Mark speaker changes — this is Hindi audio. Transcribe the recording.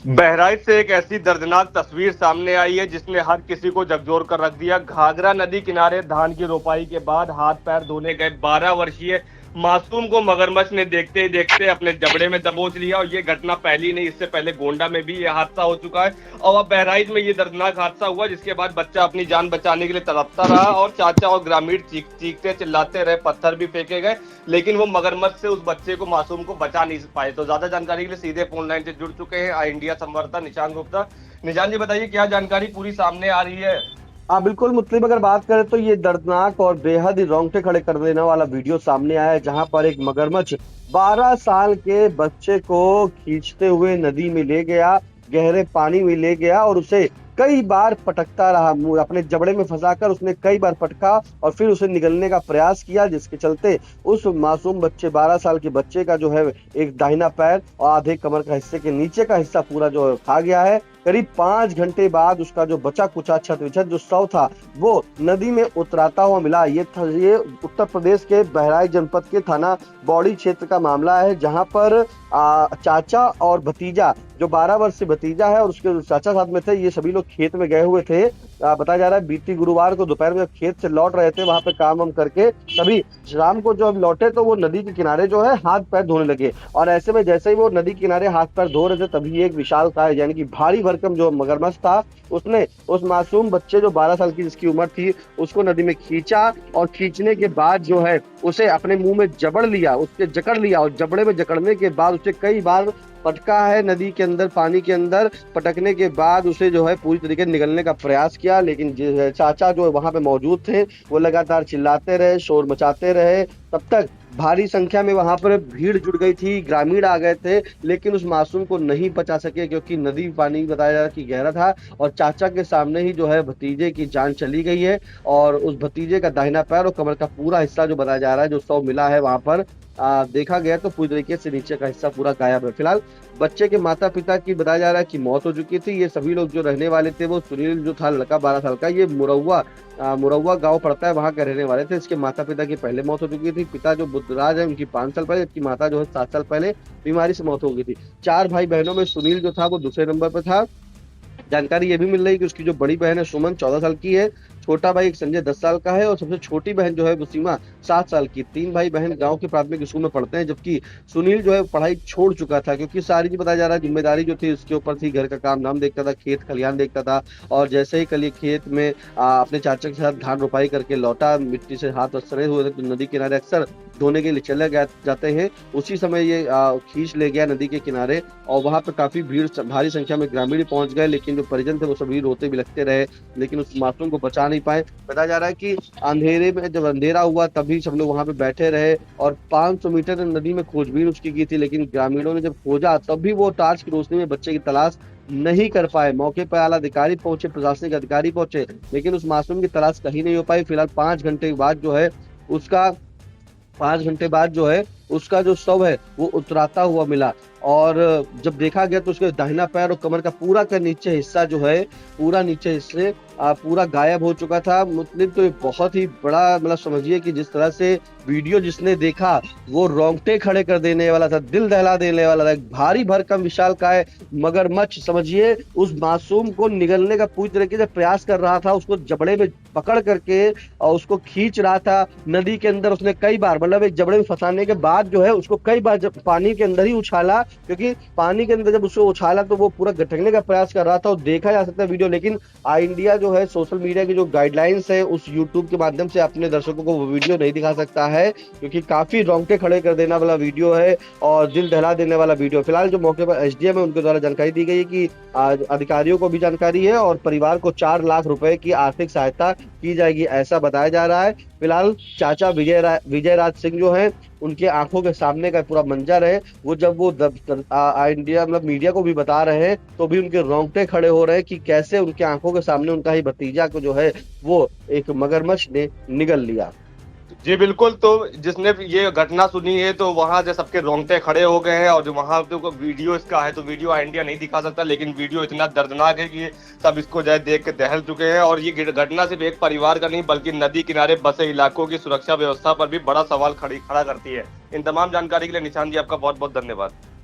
Speaker 1: बहराइच से एक ऐसी दर्दनाक तस्वीर सामने आई है जिसने हर किसी को झकझोर कर रख दिया। घाघरा नदी किनारे धान की रोपाई के बाद हाथ पैर धोने गए 12 वर्षीय मासूम को मगरमच्छ ने देखते ही देखते अपने जबड़े में दबोच लिया। और ये घटना पहली नहीं, इससे पहले गोंडा में भी ये हादसा हो चुका है और अब बहराइच में ये दर्दनाक हादसा हुआ, जिसके बाद बच्चा अपनी जान बचाने के लिए तड़पता रहा और चाचा और ग्रामीण चीखते चिल्लाते रहे, पत्थर भी फेंके गए, लेकिन वो मगरमच्छ से उस बच्चे को मासूम को बचा नहीं पाए। तो ज्यादा जानकारी के लिए सीधे फोन लाइन से जुड़ चुके हैं आई इंडिया संवाददाता निशान गुप्ता। निशान जी, बताइए क्या जानकारी पूरी सामने आ रही है।
Speaker 2: हाँ बिल्कुल मुस्लिम, अगर बात करें तो ये दर्दनाक और बेहद ही रोंगटे खड़े कर देने वाला वीडियो सामने आया है, जहां पर एक मगरमच्छ 12 साल के बच्चे को खींचते हुए नदी में ले गया, गहरे पानी में ले गया और उसे कई बार पटकता रहा। अपने जबड़े में फंसाकर उसने कई बार पटका और फिर उसे निगलने का प्रयास किया, जिसके चलते उस मासूम बच्चे 12 साल के बच्चे का जो है एक दाहिना पैर और आधे कमर का हिस्से के नीचे का हिस्सा पूरा जो है खा गया है। करीब 5 घंटे बाद उसका जो बचा कुचा छत विछत जो शव था वो नदी में उतराता हुआ मिला। ये उत्तर प्रदेश के बहराइच जनपद के थाना बौड़ी क्षेत्र का मामला है, जहां पर चाचा और भतीजा, जो 12 वर्ष से भतीजा है और उसके चाचा साथ में थे, ये सभी लोग खेत में गए हुए थे। बताया जा रहा है बीती गुरुवार को दोपहर में खेत से लौट रहे थे, वहां पे काम वाम करके तभी शाम को जब लौटे तो वो नदी के किनारे जो है हाथ पैर धोने लगे। और ऐसे में जैसे ही वो नदी किनारे हाथ पैर धो रहे थे तभी एक विशालकाय यानी कि भारी भरकम जो मगरमच्छ था उसने उस मासूम बच्चे जो 12 साल की जिसकी उम्र थी उसको नदी में खींचा और खींचने के बाद जो है उसे अपने मुंह में जबड़ लिया, उसके जकड़ लिया और जबड़े में जकड़ने के बाद उसे कई बार पटका है नदी के अंदर, पानी के अंदर। पटकने के बाद उसे जो है पूरी तरीके से निगलने का प्रयास किया, लेकिन चाचा जो वहां पे मौजूद थे वो लगातार चिल्लाते रहे, शोर मचाते रहे। तब तक भारी संख्या में वहां पर भीड़ जुट गई थी, ग्रामीण आ गए थे, लेकिन उस मासूम को नहीं बचा सके क्योंकि नदी पानी बताया जा रहा कि गहरा था और चाचा के सामने ही जो है भतीजे की जान चली गई है। और उस भतीजे का दाहिना पैर और कमर का पूरा हिस्सा जो बताया जा रहा है जो शव मिला है वहां पर देखा गया तो पूरी तरीके से नीचे का हिस्सा पूरा गायब है। फिलहाल बच्चे के माता पिता की बताया जा रहा है कि मौत हो चुकी थी। ये सभी लोग जो रहने वाले थे वो सुनील जो था लड़का 12 साल का, ये मुरौवा गांव पड़ता है, वहां के रहने वाले थे। इसके माता पिता की पहले मौत हो चुकी थी। पिता जो बुद्धराज है उनकी 5 साल पहले, जबकि माता जो है 7 साल पहले बीमारी से मौत हो गई थी। 4 भाई बहनों में सुनील जो था वो दूसरे नंबर पर था। जानकारी ये भी मिल रही है कि उसकी जो बड़ी बहन है सुमन 14 साल की है, छोटा भाई एक संजय 10 साल का है और सबसे छोटी बहन जो है वो सीमा 7 साल की। 3 भाई बहन गांव के प्राथमिक स्कूल में पढ़ते हैं, जबकि सुनील जो है पढ़ाई छोड़ चुका था क्योंकि सारी जी बताया जा रहा है जिम्मेदारी जो थी उसके ऊपर थी। घर का काम धाम देखता था, खेत खलिहान देखता था और जैसे ही कल खेत में अपने चाचा के साथ धान रोपाई करके लौटा, मिट्टी से हाथ सड़े हुए थे तो नदी किनारे अक्सर धोने के लिए चले जाते हैं। उसी समय ये खींच ले गया नदी के किनारे और वहां पर काफी भीड़, भारी संख्या में ग्रामीण पहुंच गए, लेकिन जो परिजन थे वो सभी रोते बिलखते रहे, लेकिन उस मासूम को बचा नहीं पाए। बताया जा रहा है कि अंधेरे में जब अंधेरा हुआ तभी सब लोग वहां पे बैठे रहे और 500 मीटर नदी में खोजबीन उसकी की थी, लेकिन ग्रामीणों ने जब खोजा तब भी वो टार्च की रोशनी में बच्चे की तलाश नहीं कर पाए। मौके पर आला अधिकारी पहुंचे, प्रशासनिक अधिकारी पहुंचे, लेकिन उस मासूम की तलाश कहीं नहीं हो पाई। फिलहाल 5 घंटे बाद जो है उसका जो शव है वो उतराता हुआ मिला और जब देखा गया तो उसके दाहिना पैर और कमर का पूरा का नीचे हिस्सा जो है पूरा नीचे हिस्से पूरा गायब हो चुका था। मतलब तो ये बहुत ही बड़ा, मतलब समझिए कि जिस तरह से वीडियो जिसने देखा वो रोंगटे खड़े कर देने वाला था, दिल दहला देने वाला था। एक भारी भरकम विशालकाय मगरमच्छ समझिए उस मासूम को निगलने का पूरी तरीके से प्रयास कर रहा था, उसको जबड़े में पकड़ करके और उसको खींच रहा था नदी के अंदर। उसने कई बार, मतलब एक जबड़े में फंसाने के बाद जो है उसको कई बार जब पानी के अंदर ही उछाला, क्योंकि पानी के अंदर जब उसको उछाला तो वो पूरा गटकने का प्रयास कर रहा था और देखा जा सकता है वीडियो। लेकिन आई इंडिया जो है सोशल मीडिया की जो गाइडलाइंस है उस यूट्यूब के माध्यम से अपने दर्शकों को वो वीडियो नहीं दिखा सकता है, क्योंकि काफी रोंगटे खड़े कर देने वाला वीडियो है और दिल दहला देने वाला वीडियो। फिलहाल जो मौके पर एसडीएम है उनके द्वारा जानकारी दी गई है कि अधिकारियों को भी जानकारी है और परिवार को 4 लाख रुपए की आर्थिक सहायता की जाएगी, ऐसा बताया जा रहा है। फिलहाल चाचा विजय राज सिंह जो है उनके आंखों के सामने का पूरा मंजर है, वो जब वो इंडिया मतलब मीडिया को भी बता रहे हैं तो भी उनके रोंगटे खड़े हो रहे हैं कि कैसे उनके आंखों के सामने उनका ही भतीजा को जो है वो एक मगरमच्छ ने निगल लिया।
Speaker 1: जी बिल्कुल, तो जिसने ये घटना सुनी है तो वहां जो सबके रोंगटे खड़े हो गए हैं और जो वहां तो वीडियो इसका है तो वीडियो इंडिया नहीं दिखा सकता, लेकिन वीडियो इतना दर्दनाक है कि सब इसको जो है देख के दहल चुके हैं। और ये घटना सिर्फ एक परिवार का नहीं बल्कि नदी किनारे बसे इलाकों की सुरक्षा व्यवस्था पर भी बड़ा सवाल खड़ा करती है। इन तमाम जानकारी के लिए निशान जी आपका बहुत बहुत धन्यवाद।